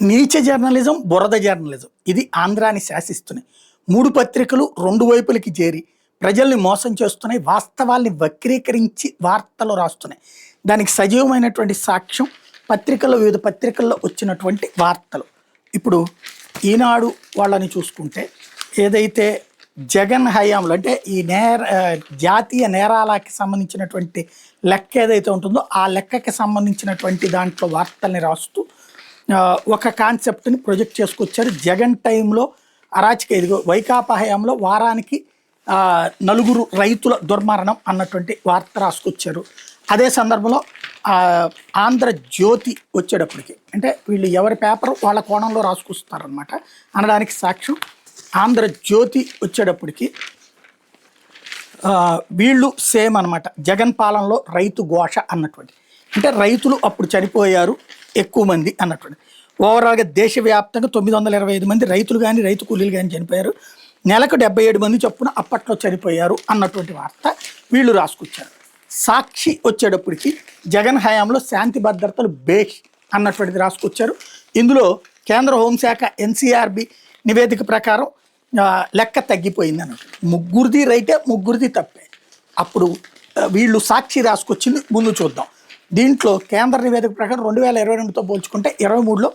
నీచ జర్నలిజం, బురద జర్నలిజం ఇది ఆంధ్రాని శాసిస్తున్నాయి. 3 పత్రికలు 2 వైపులకి చేరి ప్రజల్ని మోసం చేస్తున్నాయి. వాస్తవాల్ని వక్రీకరించి వార్తలు రాస్తున్నాయి. దానికి సజీవమైనటువంటి సాక్ష్యం వివిధ పత్రికల్లో వచ్చినటువంటి వార్తలు. ఇప్పుడు ఈనాడు వాళ్ళని చూసుకుంటే ఏదైతే జగన్ హయాంలో అంటే ఈ జాతీయ నేరాలకి సంబంధించినటువంటి లెక్క ఏదైతే ఉంటుందో ఆ లెక్కకి సంబంధించినటువంటి దాంట్లో వార్తల్ని రాస్తూ ఒక కాన్సెప్ట్ని ప్రొజెక్ట్ చేసుకొచ్చారు. జగన్ టైంలో అరాచక ఇదిగో వైకాపా హయాంలో వారానికి 4 రైతుల దుర్మరణం అన్నటువంటి వార్త రాసుకొచ్చారు. అదే సందర్భంలో ఆంధ్రజ్యోతి వచ్చేటప్పటికి అంటే వీళ్ళు ఎవరి పేపర్ వాళ్ళ కోణంలో రాసుకొస్తారనమాట అనడానికి సాక్ష్యం. ఆంధ్రజ్యోతి వచ్చేటప్పటికి వీళ్ళు సేమ్ అనమాట. జగన్ పాలనలో రైతు ఘోష అన్నటువంటి అంటే రైతులు అప్పుడు చనిపోయారు ఎక్కువ మంది అన్నటువంటి. ఓవరాల్గా దేశవ్యాప్తంగా 925 మంది రైతులు కానీ రైతు కూలీలు కానీ చనిపోయారు. నెలకు 77 మంది చొప్పున అప్పట్లో చనిపోయారు అన్నటువంటి వార్త వీళ్ళు రాసుకొచ్చారు. సాక్షి వచ్చేటప్పటికి జగన్ హయాంలో శాంతి భద్రతలు బేష్ అన్నటువంటిది రాసుకొచ్చారు. ఇందులో కేంద్ర హోంశాఖ ఎన్సీఆర్బి నివేదిక ప్రకారం లెక్క తగ్గిపోయింది అన్నట్టు. ముగ్గురిది రైటే, ముగ్గురిది తప్పే. అప్పుడు వీళ్ళు సాక్షి రాసుకొచ్చింది ముందు చూద్దాం. దీంట్లో కేంద్ర నివేదిక ప్రకారం 2022తో పోల్చుకుంటే 23లో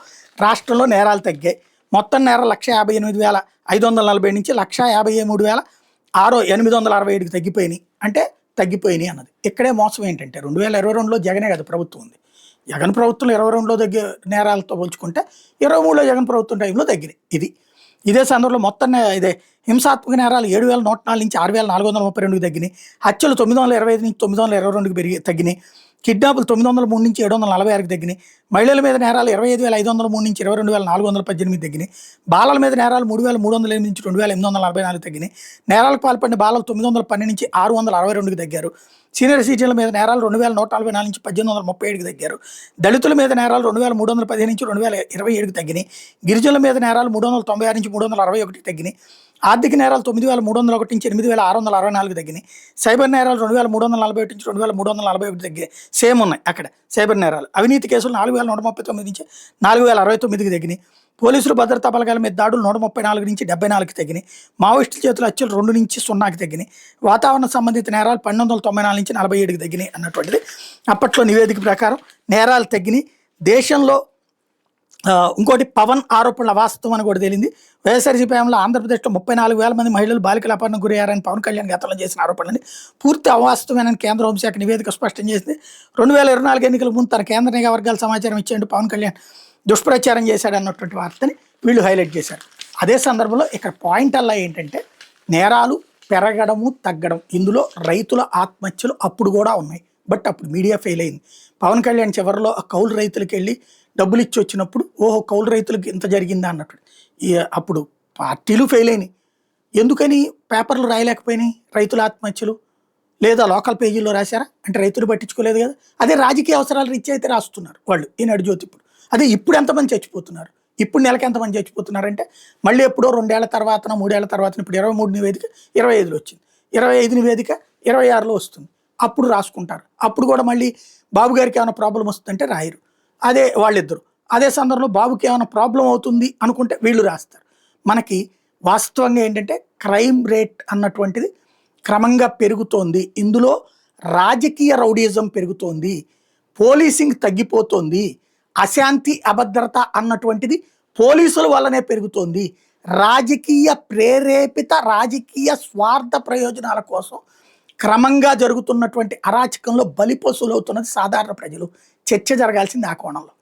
రాష్ట్రంలో నేరాలు తగ్గాయి. మొత్తం నేరాలు 158,540 నుంచి 153,867కి తగ్గిపోయినాయి అన్నది. ఇక్కడే మోసం ఏంటంటే 2022లో జగనే కదా ప్రభుత్వం ఉంది. జగన్ ప్రభుత్వం 22లో నేరాలతో పోల్చుకుంటే 23లో జగన్ ప్రభుత్వం టైంలో తగ్గినాయి. ఇదే సందర్భంలో మొత్తం ఇదే హింసాత్మక నేరాలు 7,104 నుంచి 6,432కి తగ్గినాయి. హత్యలు 925 నుంచి 922కి తగ్గినాయి. కిడ్నాపులు 903 నుంచి 746కి తగ్గినాయి. మహిళల మీద నేరాలు 25,503 నుంచి 22,418 తగ్గినాయి. బాలల మీద నేరాలు 3,308 నుంచి 2,844 తగ్గినాయి. నేరాలకు పాల్పడిన బాలలు 912 నుంచి 662కి తగ్గారు. సీనియర్ సిటిజన్ల మీద నేరాలు 2,144 నుంచి 1,837కి తగ్గారు. దళితుల మీద నేరాలు 2,315 నుంచి 2,027కి తగ్గినాయి. గిరిజనుల మీద నేరాలు 396 నుంచి 361కి తగ్గినాయి. ఆర్థిక నేరాలు 9,301 నుంచి 8,664 తగ్గినాయి. సైబర్ నేరాలు 2,341 నుంచి 2,341 తగ్గాయి. సేమ్ ఉన్నాయి అక్కడ సైబర్ నేరాలు. అవినీతి కేసులు 4,139 నుంచి 4,069కి తగ్గినాయి. పోలీసులు భద్రతా బలగాల మీద దాడులు 134 నుంచి 74కి తగ్గినాయి. మావోయిస్టుల చేతుల హత్యలు 2 నుంచి 0కి తగ్గినాయి. వాతావరణ సంబంధిత నేరాలు 1,294 నుంచి 47కి తగ్గినాయి అన్నటువంటిది అప్పట్లో నివేదిక ప్రకారం నేరాలు తగ్గినాయి. దేశంలో ఇంకోటి పవన్ ఆరోపణల వాస్తవం అని కూడా తేలింది. వైఎస్ఆర్సీపీ హయాంలో ఆంధ్రప్రదేశ్లో 34,000 మంది మహిళలు బాలికల అపహరణకు గురయ్యారని పవన్ కళ్యాణ్ గతంలో చేసిన ఆరోపణలని పూర్తి అవాస్తవమేనని కేంద్ర హోంశాఖ నివేదిక స్పష్టం చేసింది. 2024 ఎన్నికల ముందు తన కేంద్ర నిఘా వర్గాల సమాచారం ఇచ్చేందుకు పవన్ కళ్యాణ్ దుష్ప్రచారం చేశాడన్నటువంటి వార్తని వీళ్ళు హైలైట్ చేశారు. అదే సందర్భంలో ఇక్కడ పాయింట్ అలా ఏంటంటే నేరాలు పెరగడము తగ్గడం, ఇందులో రైతుల ఆత్మహత్యలు అప్పుడు కూడా ఉన్నాయి. బట్ అప్పుడు మీడియా ఫెయిల్ అయింది. పవన్ కళ్యాణ్ చివరిలో ఆ కౌలు రైతులకి వెళ్ళి డబ్బులు ఇచ్చి వచ్చినప్పుడు ఓహో కౌలు రైతులకి ఇంత జరిగిందా అన్నట్టు అప్పుడు పార్టీలు ఫెయిల్ అయినాయి. ఎందుకని పేపర్లు రాయలేకపోయినాయి రైతుల ఆత్మహత్యలు? లేదా లోకల్ పేజీల్లో రాశారా అంటే రైతులు పట్టించుకోలేదు కదా. అదే రాజకీయ అవసరాలు రీచ్ అయితే రాస్తున్నారు వాళ్ళు ఈనాడు జ్యోతి. అదే ఇప్పుడు ఎంతమంది చచ్చిపోతున్నారు, ఇప్పుడు నెలకి ఎంతమంది చచ్చిపోతున్నారంటే మళ్ళీ ఎప్పుడో 2 ఏళ్ల తర్వాత 3 ఏళ్ల తర్వాత ఇప్పుడు 23 నివేదిక 25లో వచ్చింది, 25 నివేదిక 26లో వస్తుంది. అప్పుడు రాసుకుంటారు. అప్పుడు కూడా మళ్ళీ బాబు గారికి ఏమైనా ప్రాబ్లం వస్తుందంటే రాయరు. అదే వాళ్ళిద్దరు. అదే సందర్భంలో బాబుకి ఏమైనా ప్రాబ్లం అవుతుంది అనుకుంటే వీళ్ళు రాస్తారు. మనకి వాస్తవంగా ఏంటంటే క్రైమ్ రేట్ అన్నటువంటిది క్రమంగా పెరుగుతోంది. ఇందులో రాజకీయ రౌడీజం పెరుగుతోంది, పోలీసింగ్ తగ్గిపోతోంది, అశాంతి అభద్రత అన్నటువంటిది పోలీసుల వల్లనే పెరుగుతోంది. రాజకీయ ప్రేరేపిత రాజకీయ స్వార్థ ప్రయోజనాల కోసం క్రమంగా జరుగుతున్నటువంటి అరాచకంలో బలిపశువులవుతున్నది సాధారణ ప్రజలు. చర్చ జరగాల్సింది ఆ కోణంలో.